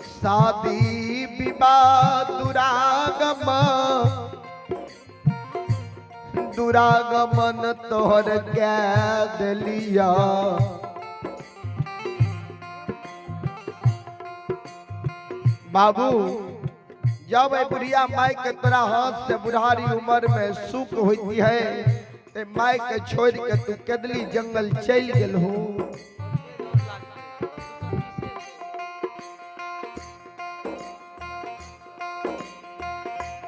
शादी विवाह दुरागमन तोहर कैद लिया। बाबू जब बुढ़िया माई के तोरा हाथ से बुढ़ारी उम्र में सुख होती है ते माई के छोड़ के तू केदली जंगल चल गेल हो।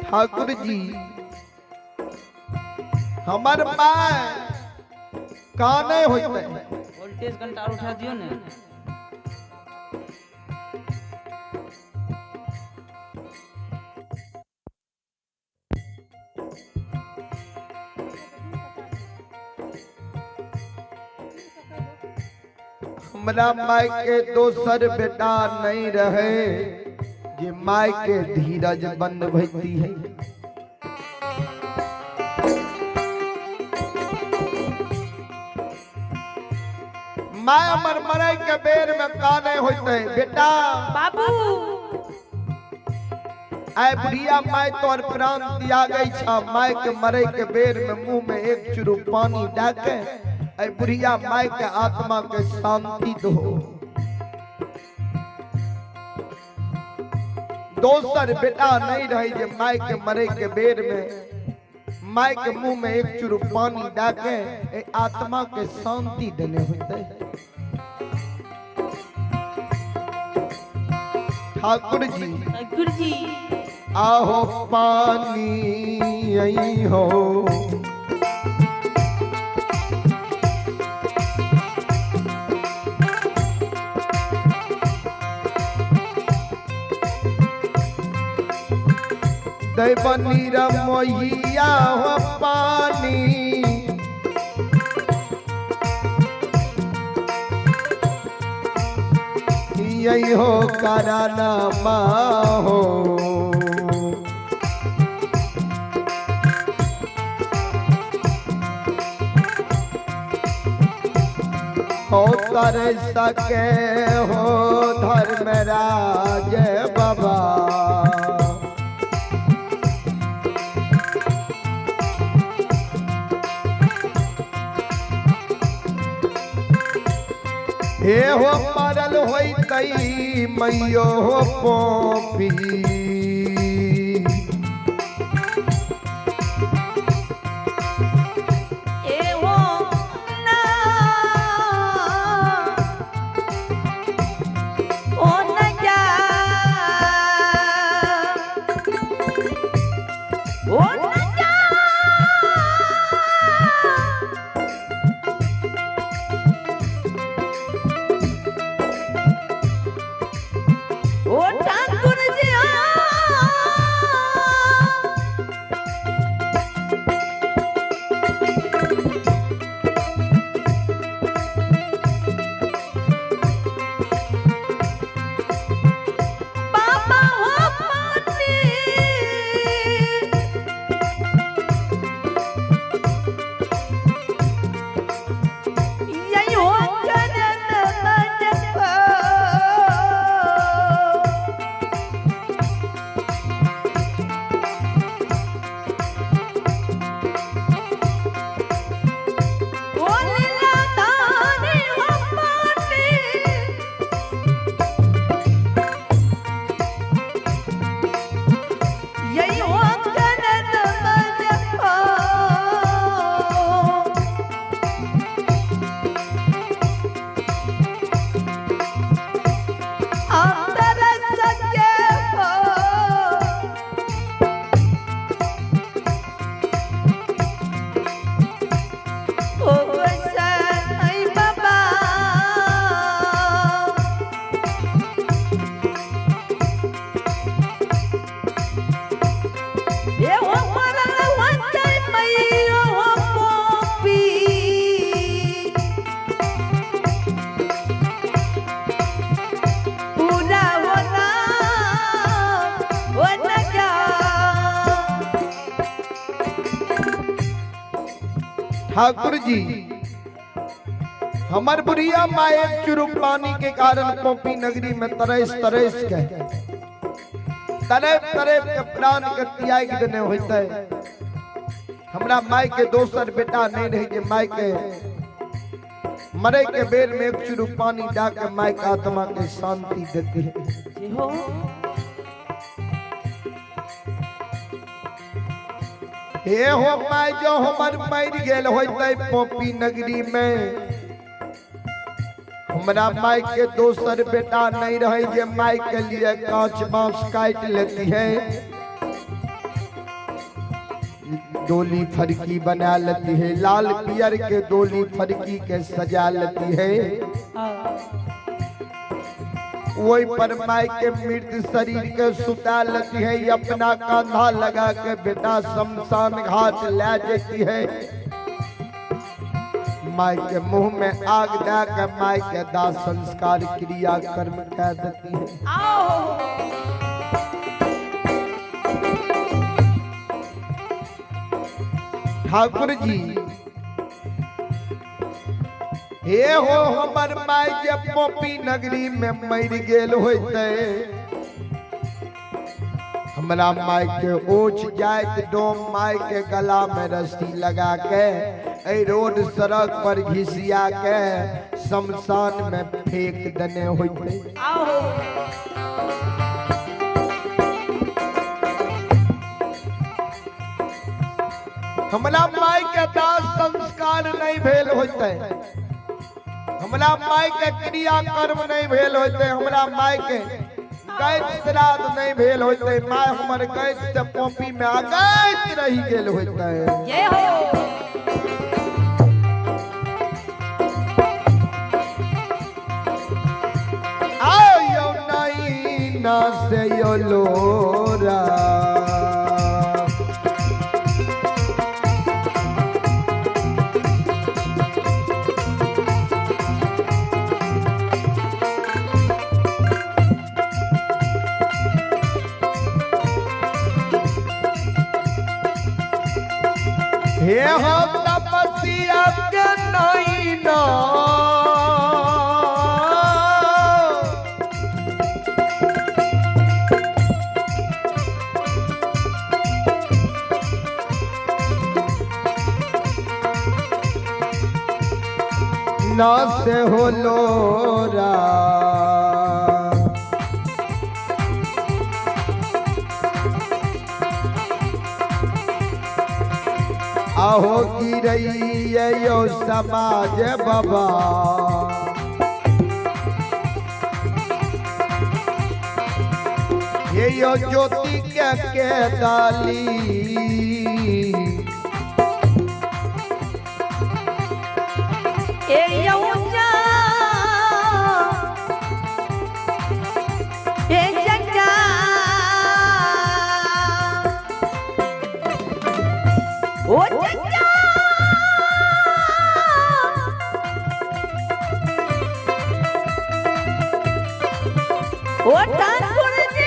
ठाकुर जी हमार माई काने होते वोल्टेज घंटा उठा दियो ने। हमरा माई के दोसर बेटा नहीं रहे जे माई के धीरज बंद भती है। माय अमर मरे के बेर में काने होते बेटा बाबू आय बुढ़िया माय तोर प्राण दिया गई छा। माय के मरे के बेर में मुंह में एक चुरु पानी डाके आय बुढ़िया माय के आत्मा के शांति दो। दोसर बेटा नहीं रही जे माय के मरे के बेर में माय के मुंह में एक चुरु पानी डाके आत्मा के शांति देने होते। ठाकुर जी आहो पानी आई हो दैवनी रमोहिया हो पानी यही हो कराना हो। हो कर सके हो धर्मराज बाबा हे हो मरल होई तई मैयो हो पोपी ए हो ना ओ न जा ओ न जा ओ ठाकुर जी बाबा हो पानी यही हो करन मनपा ओ लीला दानी हो पानी यही हो करन मनपा अंतर सके हो ओ गोसाई बाबा ये हो मरल होते मैयो हो पोपी पूरा होना हो न जा ठाकुर जी हमर बुढ़िया माँ एक चुरुक पानी के कारण पोपी नगरी में तरस तरस के तरफ तरफ के प्राण के त्याग देने होते। हमरा माई के दोसर बेटा नहीं रही जे माई के मरे के बेर में एक चुरुक पानी डाके माई का आत्मा के शांति देती है। जी हो हे हो माई जो हमर मर गेल होते पोपी नगरी में, हमरा माई के दोसर बेटा नहीं रहे जे माई के लिए कांच बांस काट लेती है, डोली फरकी बना लेती है, लाल पियर के डोली फरकी के सजा लेती है। वही पर माई के मृत शरीर के सुता लेती है, अपना कंधा लगा के बेटा शमशान घाट ले जाती है। माई के मुंह में आग डाकर माई के दाह संस्कार क्रिया कर्म कर देती है। ठाकुर जी हे हो हमर माई के पोपी नगरी में मर गेल होते, हमरा माई के ओछ जाइत डोम माई के गला में रस्सी लगा के ए रोड सड़क पर घिसिया के शमशान में फेंक देने होते। हमरा माई के दाह संस्कार नहीं भेल होते, हमरा माई के क्रिया कर्म नहीं भेल होते, हमरा माई के गैत श्राद्ध नहीं भेल होते, माई हमर गैत से पोपी में आगैत रही गेल होते। जय हो आयो नहीं ना से यो लोरा हे हो तपस्या के नहीं ना ना से हो लोरा आहो गिरैया यो समाज बाबा, ये यो ज्योति के डाली, ए यौजा ए जगा ओ जगा ओ ठाकुर जी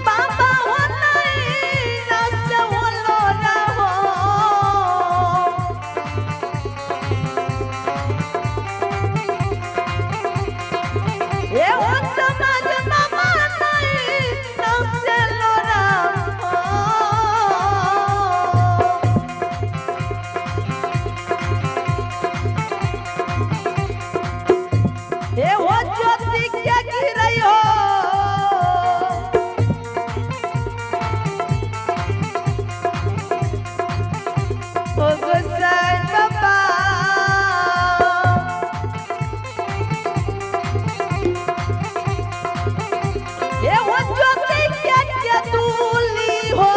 बाबा हो नहीं रस बोलो रहो, ए वो समाज बाबा नहीं रस लो रहो, ए वो ज्योति क्या गिरई हो, ओ गुसाई बाबा ए वो ज्योति क्या दूली हो,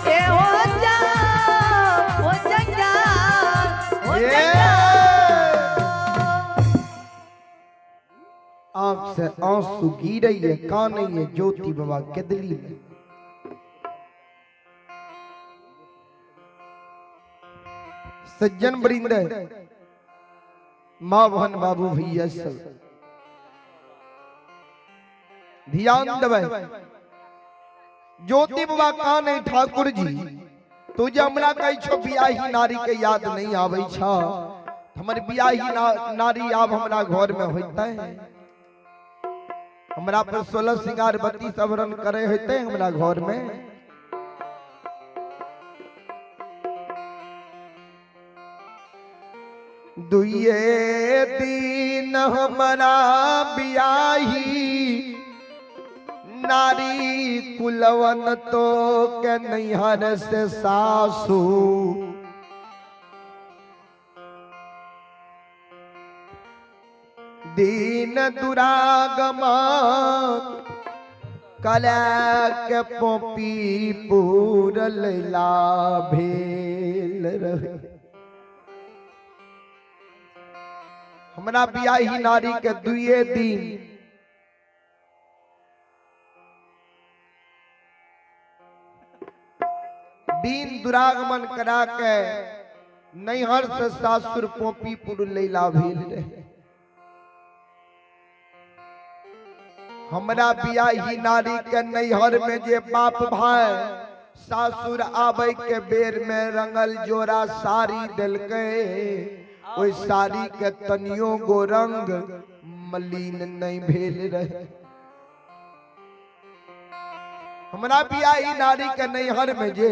ए हो जा ओ जगा ओ ये जगा आंख से आंसू गिरे ये काने ये ज्योति बाबा केदली में। सज्जन वृंद माँ बहन बाबू भैया सब ध्यान देवे। ज्योति बाबा कान ठाकुर जी तुझे हमरा कह छो बियाही नारी के याद नहीं आवे छा। हमर बियाही नारी आब हमरा घर में होते हमरा पर 16 श्रृंगार बत्ती सबरन करे होते हमरा घर में। दुए दिन हमारा बियाही नारी कुलवन तो के नैहर से सासू दीन दुरागमा कला के पोपी पूर लैला भेल रहे। हमरा बियाही नारी के दुए दिन दीन दुरागमन करा के नैहर से सासुर पोपीपुर लैला भेल रहे। हमरा बियाही नारी के नैहर में जे बाप भाई सासुर आवे के बेर में रंगल जोड़ा साड़ी दिलके ओई साड़ी के तनियो गो रंग मलिन नहीं भेल रहे। हमरा बियाही नारी के नैहर में जे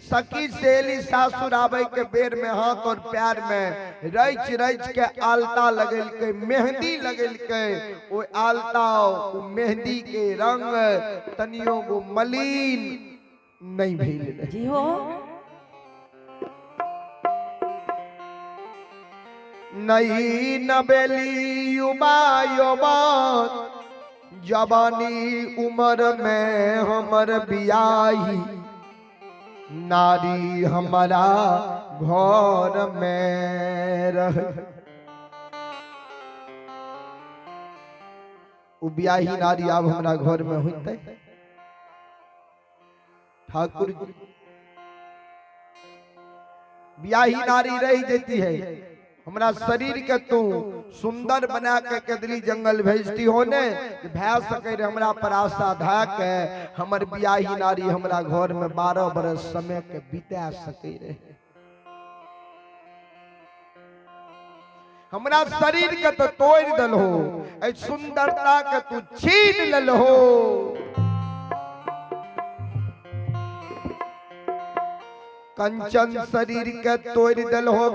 सखी सेली सासुर आवे के बेर में हाथ और पैर में रच रच के आलता लगल के मेहंदी लगल के ओ आलता ओ मेहंदी के रंग तनियो गो मलिन नहीं भेल रहे। जी हो नहीं नबेली युवा युवा जवानी उम्र में हमर बियाही नारी हमारा घर में रह। उ बियाही नारी अब हमारा घर में होते ठाकुर जी। बियाही नारी रह जाती है हमरा शरीर के तू सुंदर बना के कदली जंगल भेजती होने भै सके हमरा पर आशा धा के हमर बियाही नारी हमरा घर में 12 बरस समय के बिता सके रहे। हमरा शरीर के तो तोड़ दल हो ऐ सुंदरता के तू छीन लल हो। कंचन शरीर के तोड़ दल हो